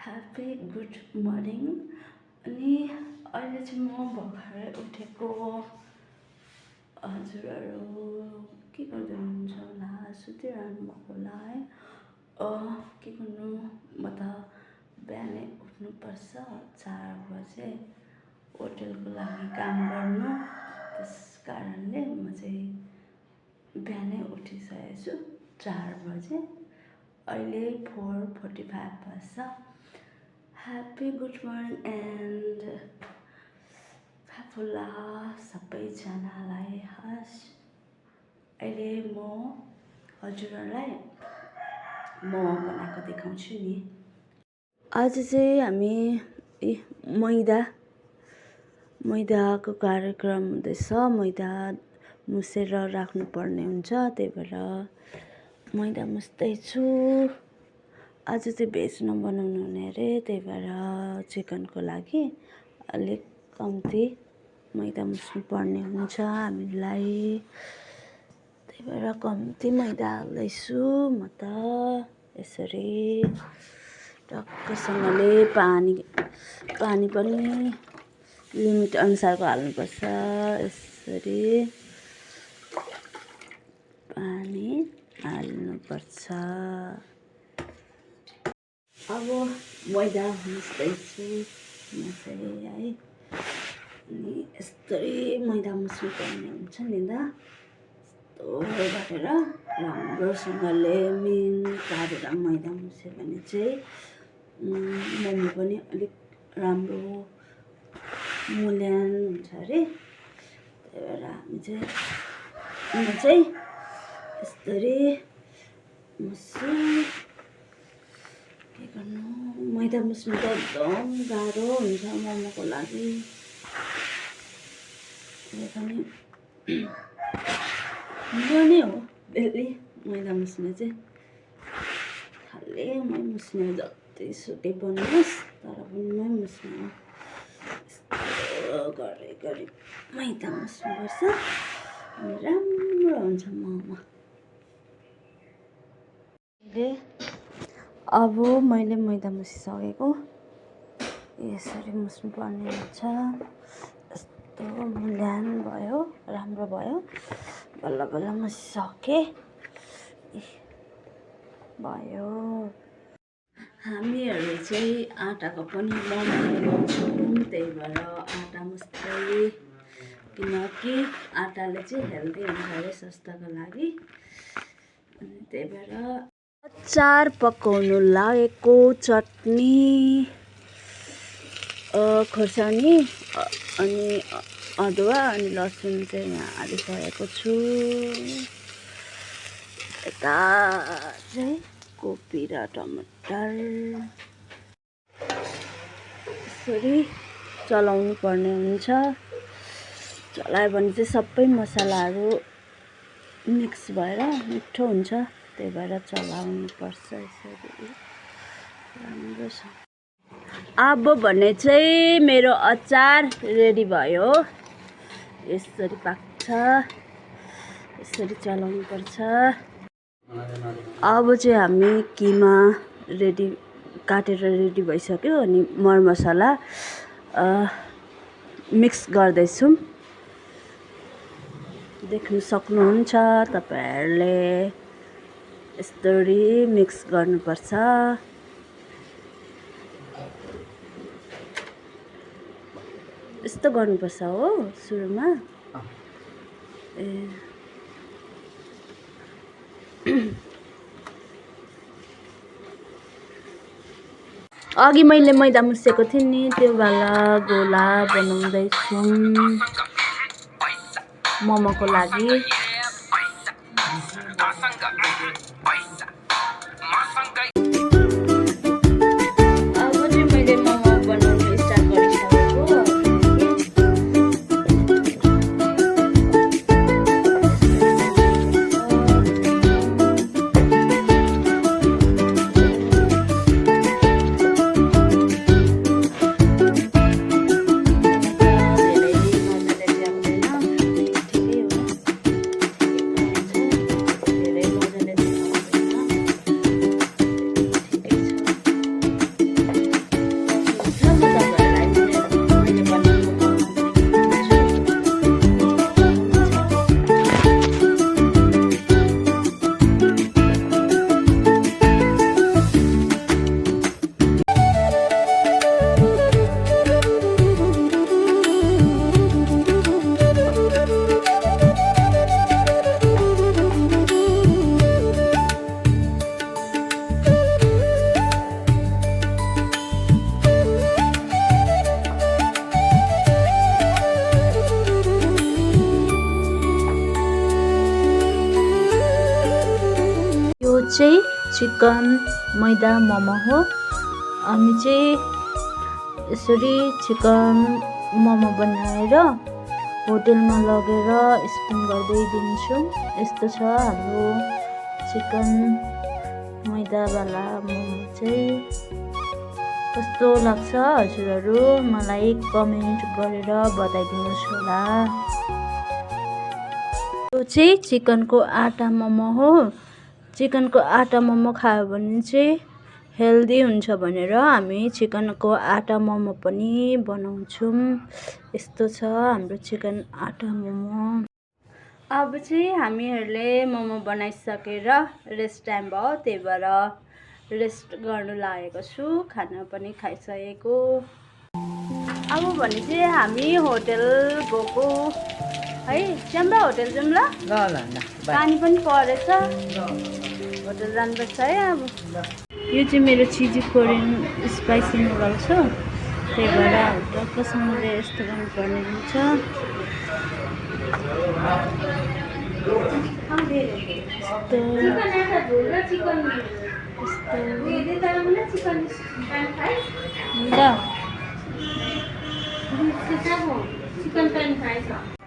Happy good morning. अनि अहिले चाहिँ म भर्खरै उठेको। हजुरहरू के गर्दै हुनुहुन्छ होला, सुतिरहनु भएको होला है। के गर्नु, म त बिहानै उठ्नुपर्छ 4 बजे होटेलको लागि काम गर्नु। त्यस कारणले म चाहिँ बिहानै उठिसकेको छु 4 बजे। अहिले 4:45 बज्छ। ह्याप्पी गुड मर्निङ एन्ड फाफुल्ला सबैजनालाई हस्। अहिले म हजुरहरूलाई मोमो बनाएको देखाउँछु नि। आज चाहिँ हामी मैदाको कार्यक्रम हुँदैछ। मैदा मुसेर राख्नुपर्ने हुन्छ, त्यही भएर मैदा मुस्दैछु। आज चाहिँ भेज नबनाउनु हुने अरे, त्यही भएर चिकनको लागि अलिक कम्ती मैदा मुस्नु पर्ने हुन्छ हामीलाई। त्यही भएर कम्ती मैदा हाल्दैछु म त। यसरी टक्कसँगले पानी पनि लिमिट अनुसारको हाल्नुपर्छ। यसरी पानी हाल्नुपर्छ। अब मैदा मुस्दैछु म चाहिँ है। अनि यस्तै मैदा मुस्नुपर्ने हुन्छ नि त। यस्तो गरेर राम्रोसँगले मिन पारेर मैदा मुस्यो भने चाहिँ मोमो पनि अलिक राम्रो मूल्याङ्क हुन्छ अरे। त्यही भएर म चाहिँ यस्तरी मुस्छु। के गर्नु, मैदा मुस्नु त एकदम गाह्रो हुन्छ मोमोको लागि। यो पनि यो नै हो डेली मैदा मुस्ने चाहिँ। खालि मै मुस्ने, जतिसुकै बनोस् तर पनि मै मुस्ने हो। यस्तो गरी मैदा मुस्नुपर्छ अनि राम्रो हुन्छ मोमो। अब मैले मैदा मुसिसकेको। यसरी मुस्नुपर्ने हुन्छ। यस्तो मूल्याङ्क भयो, राम्रो भयो। बल्ल बल्ल मुसिसकेँ भयो। हामीहरू चाहिँ आँटाको पनि मोमो बनाउँछौँ, त्यही भएर आँटा मुस्दै, किनकि आँटाले चाहिँ हेल्दी हुन्छ अरे स्वास्थ्यको लागि। अनि त्यही भएर अचार पकाउनु लागेको, चटनी, खोर्सानी अनि अदुवा अनि लसुन चाहिँ यहाँ हालिसकेको छु। यता चाहिँ कोपी र टमाटर यसरी चलाउनु पर्ने हुन्छ। चलायो भने चाहिँ सबै मसलाहरू मिक्स भएर मिठो हुन्छ। त्यही भएर चलाउनु पर्छ यसरी राम्रोसँग। अब भने चाहिँ मेरो अचार रेडी भयो। यसरी पाक्छ, यसरी चलाउनु पर्छ। अब चाहिँ हामी किमा काटेर रेडी भइसक्यो। अनि मरमसला मिक्स गर्दैछौँ। देख्न सक्नुहुन्छ तपाईँहरूले। यसरी मिक्स गर्नुपर्छ। यस्तो गर्नुपर्छ हो सुरुमा। अघि मैले मैदा मुसेको थिएँ नि, त्यो वाला गोला बनाउँदैछौँ मोमोको लागि। चाहिँ चिकन मैदा मोमो हो। हामी चाहिँ यसरी चिकन मोमो बनाएर होटेलमा लगेर स्पिन गर्दै दिन्छौँ। यस्तो छ हाम्रो चिकन मैदावाला मोमो चाहिँ। कस्तो लाग्छ हजुरहरू मलाई कमेन्ट गरेर बताइदिनुहोस् होला। यो चाहिँ चिकनको आटा मोमो हो। चिकनको आटा मोमो खायो भने चाहिँ हेल्दी हुन्छ भनेर हामी चिकनको आटा मोमो पनि बनाउँछौँ। यस्तो छ हाम्रो चिकन आटा मोमो। अब चाहिँ हामीहरूले मोमो बनाइसकेर रेस्ट टाइम भयो, त्यही भएर रेस्ट गर्नु लागेको छु। खाना पनि खाइसकेको। अब भने चाहिँ हामी होटेल गएको है। च्याम्बा होटेल जाऊँ ल? पानी पनि परेछ, होटेल जानुपर्छ है। अब यो चाहिँ मेरो चिजी कोरियन स्पाइसी नुडल्स हो, त्यही भएर टक्कसँगले यस्तो गर्नुपर्ने हुन्छ।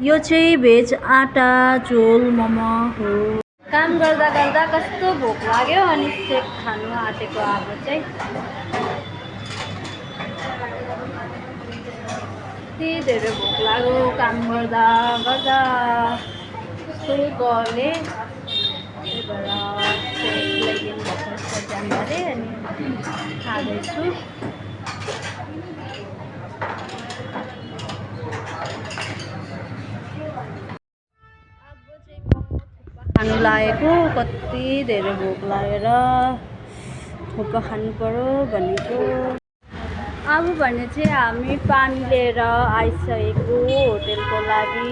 यो चाहिँ भेज आटा झोल मोमो हो। काम गर्दा गर्दा कस्तो भोक लाग्यो अनि सेक खानु आँटेको। अब चाहिँ यति धेरै भोक लाग्यो काम गर्दा गर्दा कस्तो गले, त्यही भएर सेक ल्याइदिनु भएको छ च्याम्बाले अनि खाँदैछु। खानु लागेको, कति धेरै भोक लागेर थुक्पा खानु पर्यो भनेको। अब भने चाहिँ हामी पानी लिएर आइसकेको होटेलको लागि।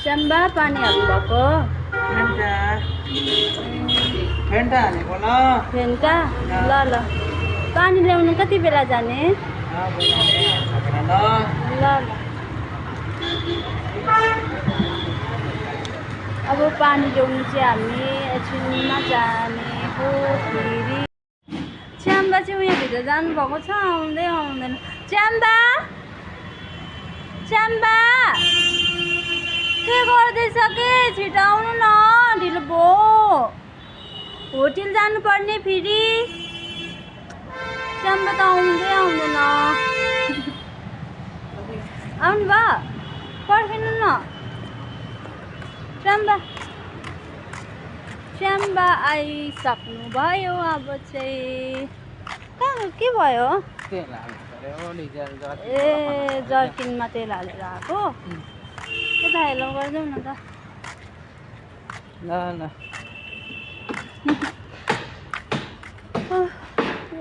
च्याम्बा पानी हाल्नुभएको? फेन्टा। ल ल पानी ल्याउनु कति बेला जाने? ल ल अब पानी ल्याउनु चाहिँ हामी एकछिनमा जाने हो फेरि। च्याम्बा चाहिँ उयोभित्र जानुभएको छ, आउँदै आउँदैन। च्याम्बा च्याम्बा के गर्दैछ के? छिटो आउनु न, ढिलो भयो। होटेल जानुपर्ने फेरि। च्याम्बा त आउँदै आउँदैन। आउनु भयो? पर्खिनु न च्याम्बा। च्याम्बा आइसक्नु भयो। अब चाहिँ कहाँ के भयो? ए जर्किनमा तेल हालेर आएको। यता हेलो गरिदेऊ न त। ल ल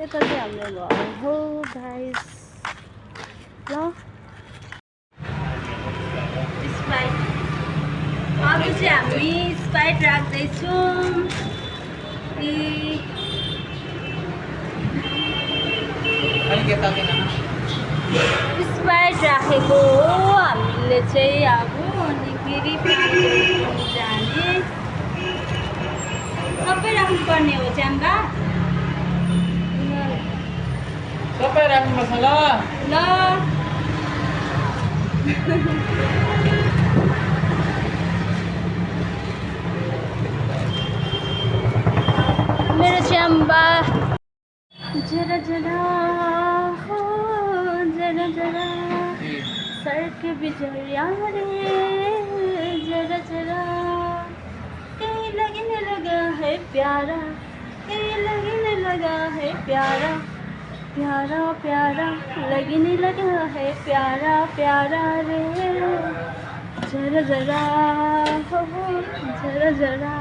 यता चाहिँ हाम्रो घर हो गाइस। ल स्प्राइट, अब चाहिँ हामी स्प्राइट राख्दैछौँ। स्प्राइट राखेको हो हामीले चाहिँ अब। अनि फेरि पानी जाने सबै राख्नुपर्ने हो च्याम्बा। सबै राख्नुपर्छ ल। ल मेरो च्याम्बा जरा जरा हो, जरा जरा सड़क बिजरिया रे, जरा जरा कहीं लगने लगा है प्यारा, कहीं लगने लगा है प्यारा, प्यारा प्यारा लगने लगा है प्यारा प्यारा रे, जरा जरा हो, जरा जरा।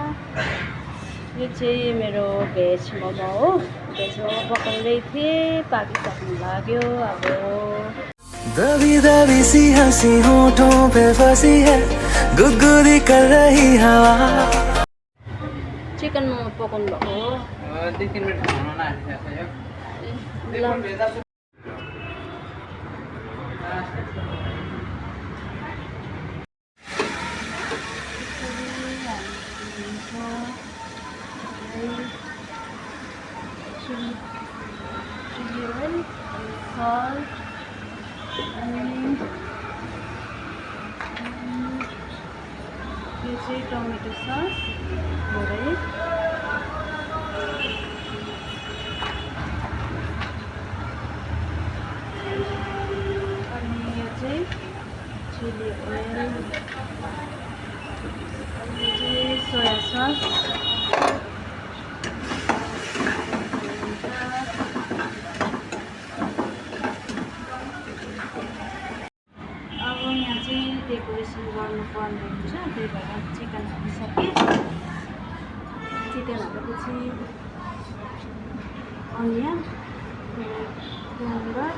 यो चाहिँ मेरो भेज मोमो हो। भेज मोमो पकाउँदै थिएँ, पाकिसक्नु लाग्यो। अब दबी दबी सी हंसी होठों पे फंसी है, गुदगुदी कर रही हवा। चिकन मोमो पकाउनु भएको हो। 2-3 मिनट खानु न ल चिली ओइल सल्ट अनि यो चाहिँ टमेटो सस थोरै अनि यो चाहिँ चिली ओइल अनि यो चाहिँ सोया सस अब यहाँ चाहिँ डेकोरेसन गर्नुपर्ने हुन्छ त्यही भएर चिकन हालिसकेँ चिकन हालेपछि अनियन गुन्द्रुक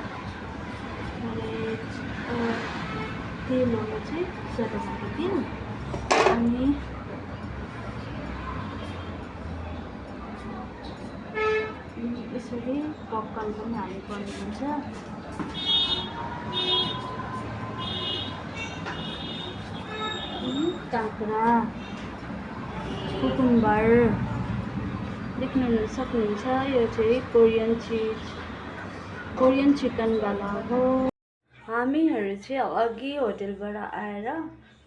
तेलहरू चाहिँ ज्यादा हालिदिउँ अनि यसरी पपकर्न पनि हाल्नुपर्ने हुन्छ काँक्रा कुकुम्बर देख्न सक्नुहुन्छ यो चाहिँ कोरियन चिकनवाला हो हामीहरू चाहिँ अघि होटेलबाट आएर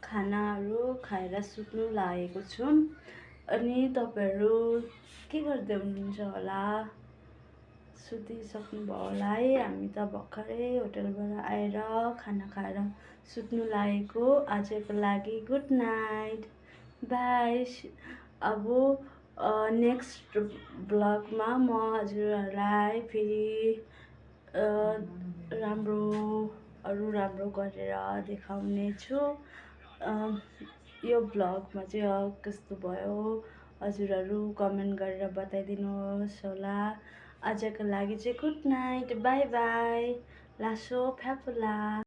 खानाहरू खाएर सुत्नु लागेको छौँ अनि तपाईँहरू के गर्दै हुनुहुन्छ होला सुतिसक्नुभयो होला है हामी त भर्खरै होटेलबाट आएर खाना खाएर सुत्नु लागेको आजको लागि गुड नाइट बाई अब नेक्स्ट ब्लगमा म हजुरहरूलाई फेरि राम्रो गरेर देखाउने छु यो ब्लगमा चाहिँ कस्तो भयो हजुरहरू कमेन्ट गरेर बताइदिनुहोस् होला आजको लागि चाहिँ गुड नाइट बाई बाई लासो फ्याफुला